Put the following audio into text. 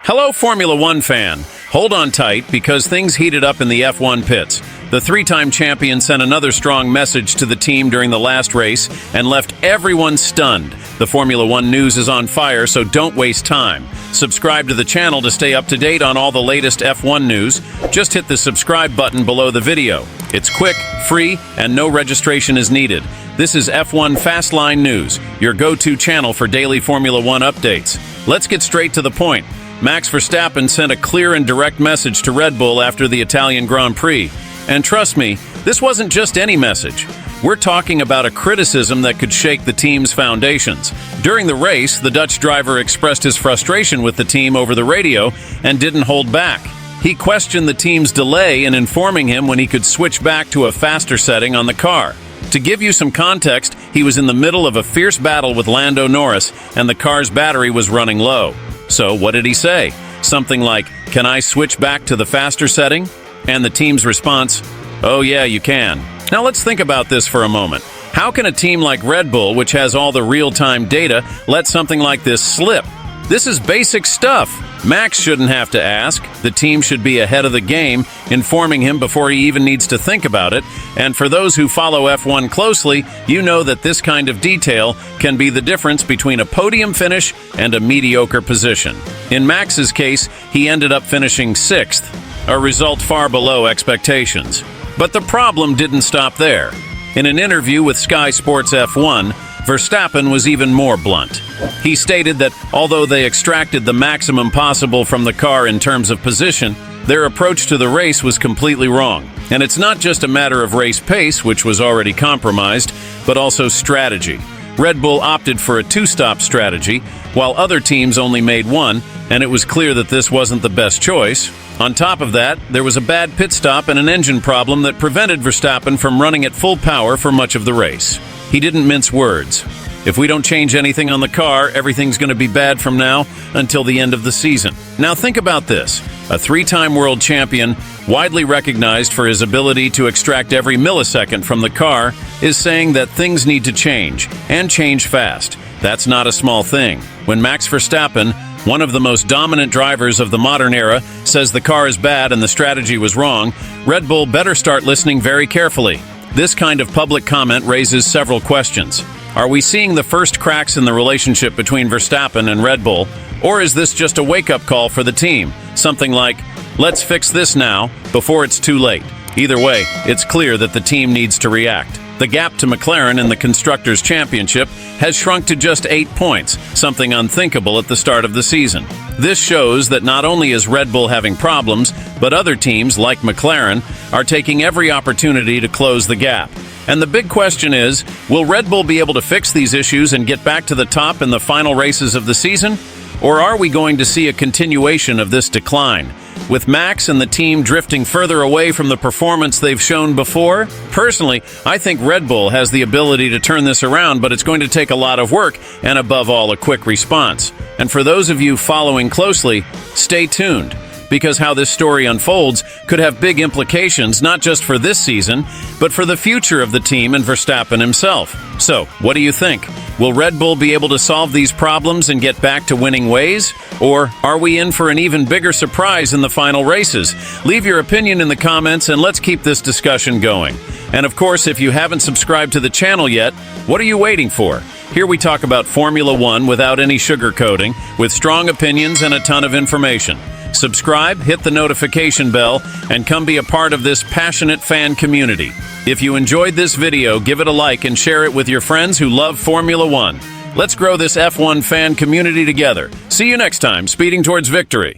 Hello, Formula One fan. Hold on tight because things heated up in the F1 pits. The three-time champion sent another strong message to the team during the last race and left everyone stunned. The Formula One news is on fire, so don't waste time. Subscribe to the channel to stay up to date on all the latest F1 news. Just hit the subscribe button below the video. It's quick, free, and no registration is needed. This is F1 Fastline News, your go-to channel for daily Formula One updates. Let's get straight to the point. Max Verstappen sent a clear and direct message to Red Bull after the Italian Grand Prix. And trust me, this wasn't just any message. We're talking about a criticism that could shake the team's foundations. During the race, the Dutch driver expressed his frustration with the team over the radio and didn't hold back. He questioned the team's delay in informing him when he could switch back to a faster setting on the car. To give you some context, he was in the middle of a fierce battle with Lando Norris, and the car's battery was running low. So what did he say? Something like, "Can I switch back to the faster setting?" And the team's response, "Oh yeah, you can." Now let's think about this for a moment. How can a team like Red Bull, which has all the real-time data, let something like this slip? This is basic stuff. Max shouldn't have to ask. The team should be ahead of the game, informing him before he even needs to think about it. And for those who follow F1 closely, you know that this kind of detail can be the difference between a podium finish and a mediocre position. In Max's case, he ended up finishing 6th, a result far below expectations. But the problem didn't stop there. In an interview with Sky Sports F1, Verstappen was even more blunt. He stated that although they extracted the maximum possible from the car in terms of position, their approach to the race was completely wrong. And it's not just a matter of race pace, which was already compromised, but also strategy. Red Bull opted for a two-stop strategy, while other teams only made one, and it was clear that this wasn't the best choice. On top of that, there was a bad pit stop and an engine problem that prevented Verstappen from running at full power for much of the race. He didn't mince words. If we don't change anything on the car, everything's going to be bad from now until the end of the season. Now think about this. A three-time world champion, widely recognized for his ability to extract every millisecond from the car, is saying that things need to change, and change fast. That's not a small thing. When Max Verstappen, one of the most dominant drivers of the modern era, says the car is bad and the strategy was wrong, Red Bull better start listening very carefully. This kind of public comment raises several questions. Are we seeing the first cracks in the relationship between Verstappen and Red Bull, or is this just a wake-up call for the team? Something like, "Let's fix this now, before it's too late." Either way, it's clear that the team needs to react. The gap to McLaren in the Constructors' Championship has shrunk to just 8 points, something unthinkable at the start of the season. This shows that not only is Red Bull having problems, but other teams, like McLaren, are taking every opportunity to close the gap. And the big question is, will Red Bull be able to fix these issues and get back to the top in the final races of the season? Or are we going to see a continuation of this decline? With Max and the team drifting further away from the performance they've shown before? Personally, I think Red Bull has the ability to turn this around, but it's going to take a lot of work and, above all, a quick response. And for those of you following closely, stay tuned, because how this story unfolds could have big implications not just for this season, but for the future of the team and Verstappen himself. So, what do you think? Will Red Bull be able to solve these problems and get back to winning ways? Or are we in for an even bigger surprise in the final races? Leave your opinion in the comments and let's keep this discussion going. And of course, if you haven't subscribed to the channel yet, what are you waiting for? Here we talk about Formula One without any sugarcoating, with strong opinions and a ton of information. Subscribe, hit the notification bell, and come be a part of this passionate fan community. If you enjoyed this video, give it a like and share it with your friends who love Formula One. Let's grow this F1 fan community together. See you next time, speeding towards victory.